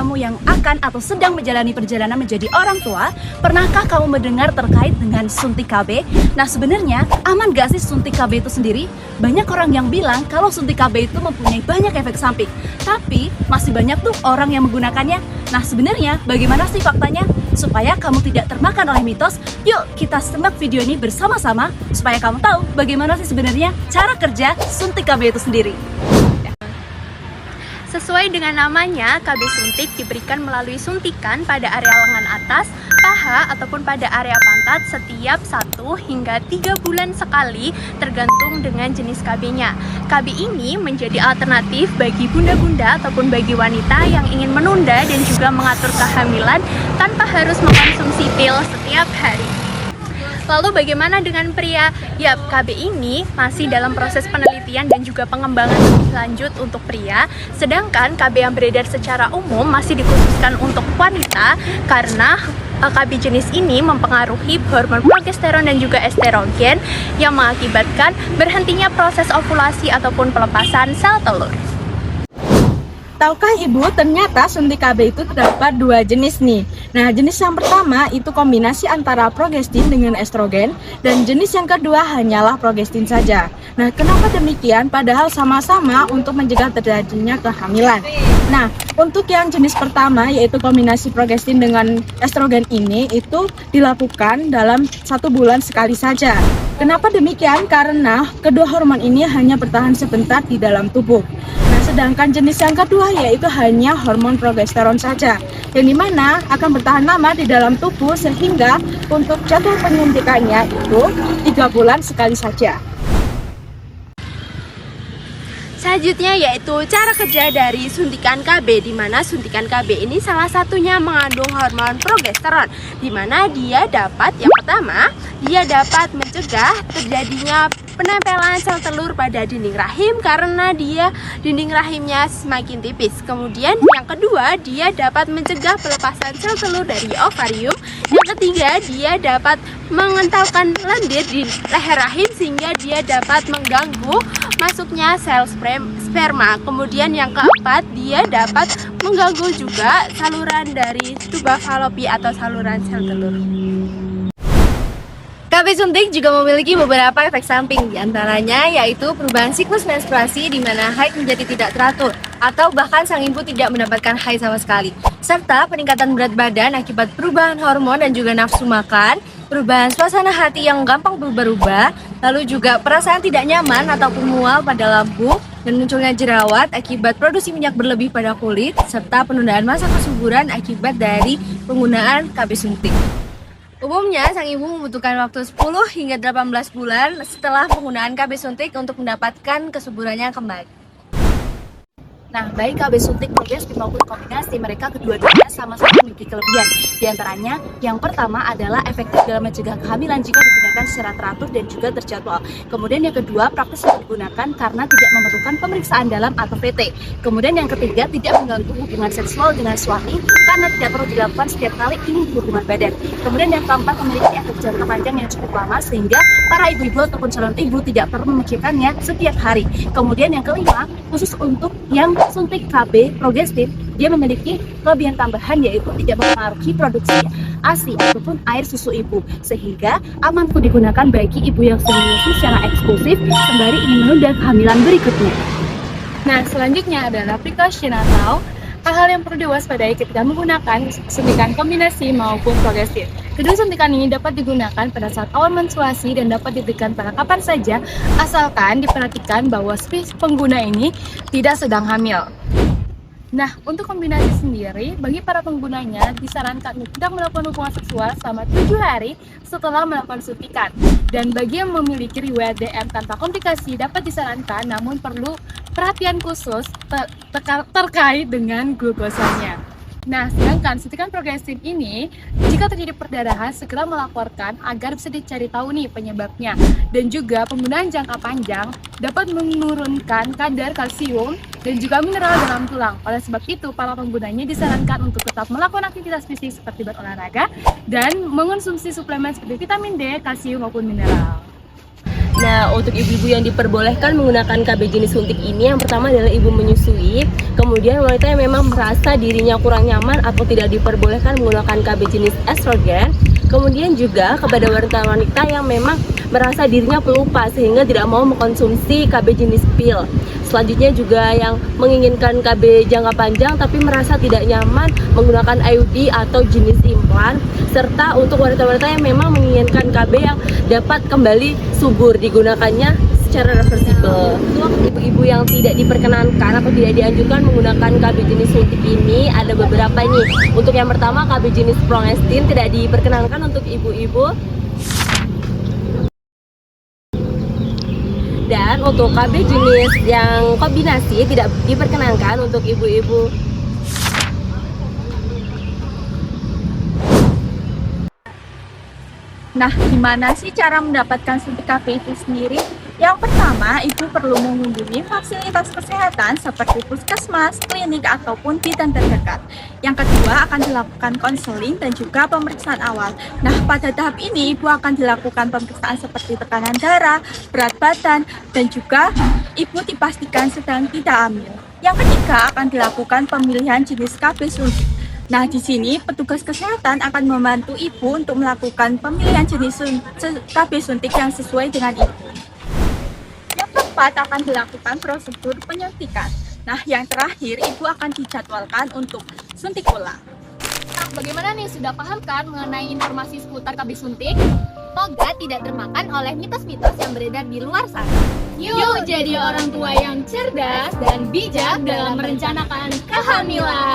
kamu yang akan atau sedang menjalani perjalanan menjadi orang tua, pernahkah kamu mendengar terkait dengan suntik KB? Nah, sebenarnya aman gak sih suntik KB itu sendiri? Banyak orang yang bilang kalau suntik KB itu mempunyai banyak efek samping, tapi masih banyak tuh orang yang menggunakannya. Nah, sebenarnya bagaimana sih faktanya? Supaya kamu tidak termakan oleh mitos, yuk kita simak video ini bersama-sama supaya kamu tahu bagaimana sih sebenarnya cara kerja suntik KB itu sendiri. Sesuai dengan namanya, KB suntik diberikan melalui suntikan pada area lengan atas, paha, ataupun pada area pantat setiap 1 hingga 3 bulan sekali tergantung dengan jenis KB-nya. KB ini menjadi alternatif bagi bunda-bunda ataupun bagi wanita yang ingin menunda dan juga mengatur kehamilan tanpa harus mengkonsumsi pil setiap hari. Lalu bagaimana dengan pria? Ya, KB ini masih dalam proses penelitian dan juga pengembangan lebih lanjut untuk pria. Sedangkan KB yang beredar secara umum masih dikhususkan untuk wanita karena KB jenis ini mempengaruhi hormon progesteron dan juga estrogen yang mengakibatkan berhentinya proses ovulasi ataupun pelepasan sel telur. Tahukah Ibu, ternyata suntik KB itu terdapat 2 jenis nih. Nah, jenis yang pertama itu kombinasi antara progestin dengan estrogen, dan jenis yang kedua hanyalah progestin saja. Nah, kenapa demikian? Padahal sama-sama untuk mencegah terjadinya kehamilan. Nah, untuk yang jenis pertama yaitu kombinasi progestin dengan estrogen ini itu dilakukan dalam 1 bulan sekali saja. Kenapa demikian? Karena kedua hormon ini hanya bertahan sebentar di dalam tubuh. Nah, sedangkan jenis yang kedua yaitu hanya hormon progesteron saja, yang dimana akan bertahan lama di dalam tubuh sehingga untuk jadwal penyuntikannya itu 3 bulan sekali saja. Selanjutnya yaitu cara kerja dari suntikan KB, di mana suntikan KB ini salah satunya mengandung hormon progesteron, di mana dia dapat, yang pertama, dia dapat mencegah terjadinya penempelan sel telur pada dinding rahim karena dia dinding rahimnya semakin tipis. Kemudian yang kedua, dia dapat mencegah pelepasan sel telur dari ovarium. Yang ketiga, dia dapat mengentalkan lendir di leher rahim sehingga dia dapat mengganggu masuknya sel sperma. Kemudian yang keempat, dia dapat mengganggu juga saluran dari tuba falopi atau saluran sel telur. KB suntik juga memiliki beberapa efek samping, diantaranya yaitu perubahan siklus menstruasi di mana haid menjadi tidak teratur atau bahkan sang ibu tidak mendapatkan haid sama sekali, serta peningkatan berat badan akibat perubahan hormon dan juga nafsu makan, perubahan suasana hati yang gampang berubah-ubah, lalu juga perasaan tidak nyaman ataupun mual pada lambung, dan munculnya jerawat akibat produksi minyak berlebih pada kulit, serta penundaan masa kesuburan akibat dari penggunaan KB suntik. Umumnya, sang ibu membutuhkan waktu 10 hingga 18 bulan setelah penggunaan KB suntik untuk mendapatkan kesuburannya kembali. Nah, baik KB suntik progestin maupun kombinasi, mereka kedua-duanya sama-sama memiliki kelebihan. Di antaranya, yang pertama adalah efektif dalam mencegah kehamilan jika digunakan secara teratur dan juga terjadwal. Kemudian yang kedua, praktis digunakan karena tidak memerlukan pemeriksaan dalam atau PT. Kemudian yang ketiga, tidak mengganggu hubungan seksual dengan suami karena tidak perlu dilakukan setiap kali ingin hubungan badan. Kemudian yang keempat, memiliki efek jangka panjang yang cukup lama sehingga para ibu-ibu ataupun calon ibu tidak perlu memikirkannya setiap hari. Kemudian yang kelima, khusus untuk yang suntik KB progestin, dia memiliki kelebihan tambahan yaitu tidak mempengaruhi produksi ASI ataupun air susu ibu, sehingga aman untuk digunakan bagi ibu yang sedang menyusui secara eksklusif sembari ingin menunda kehamilan berikutnya. Nah, selanjutnya adalah precaution atau hal-hal yang perlu diwaspadai ketika menggunakan suntikan kombinasi maupun progestin. Kedua suntikan ini dapat digunakan pada saat awal menstruasi dan dapat diberikan pada kapan saja, asalkan diperhatikan bahwa spesies pengguna ini tidak sedang hamil. Nah, untuk kombinasi sendiri, bagi para penggunanya disarankan untuk tidak melakukan hubungan seksual selama 7 hari setelah melakukan suntikan. Dan bagi yang memiliki riwayat DM tanpa komplikasi dapat disarankan, namun perlu perhatian khusus terkait dengan glukosanya. Nah, sedangkan suntikan progestin ini, jika terjadi perdarahan, segera melaporkan agar bisa dicari tahu nih penyebabnya. Dan juga penggunaan jangka panjang dapat menurunkan kadar kalsium dan juga mineral dalam tulang. Oleh sebab itu, para penggunanya disarankan untuk tetap melakukan aktivitas fisik seperti berolahraga dan mengonsumsi suplemen seperti vitamin D, kalsium maupun mineral. Nah, untuk ibu-ibu yang diperbolehkan menggunakan KB jenis suntik ini, yang pertama adalah ibu menyusui, kemudian wanita yang memang merasa dirinya kurang nyaman atau tidak diperbolehkan menggunakan KB jenis estrogen, kemudian juga kepada wanita-wanita yang memang merasa dirinya pelupa sehingga tidak mau mengkonsumsi KB jenis pil. Selanjutnya juga yang menginginkan KB jangka panjang tapi merasa tidak nyaman menggunakan IUD atau jenis implan, serta untuk wanita-wanita yang memang menginginkan KB yang dapat kembali subur digunakannya secara reversible. Untuk ibu-ibu yang tidak diperkenankan atau tidak dianjurkan menggunakan KB jenis suntik ini ada beberapa nih. Untuk yang pertama, KB jenis progestin tidak diperkenankan untuk ibu-ibu. Dan untuk KB jenis yang kombinasi tidak diperkenankan untuk ibu-ibu. Nah, gimana sih cara mendapatkan suntik KB itu sendiri? Yang pertama, ibu perlu mengunjungi fasilitas kesehatan seperti puskesmas, klinik, ataupun bidan terdekat. Yang kedua, akan dilakukan konseling dan juga pemeriksaan awal. Nah, pada tahap ini, ibu akan dilakukan pemeriksaan seperti tekanan darah, berat badan, dan juga ibu dipastikan sedang tidak hamil. Yang ketiga, akan dilakukan pemilihan jenis KB suntik. Nah, di sini petugas kesehatan akan membantu ibu untuk melakukan pemilihan jenis KB suntik yang sesuai dengan ibu. Yang keempat, akan dilakukan prosedur penyuntikan. Nah, yang terakhir, ibu akan dijadwalkan untuk suntik ulang. Nah, bagaimana nih, sudah paham kan mengenai informasi seputar KB suntik? Semoga tidak termakan oleh mitos-mitos yang beredar di luar sana. Yuk jadi orang tua yang cerdas dan bijak dalam merencanakan kehamilan.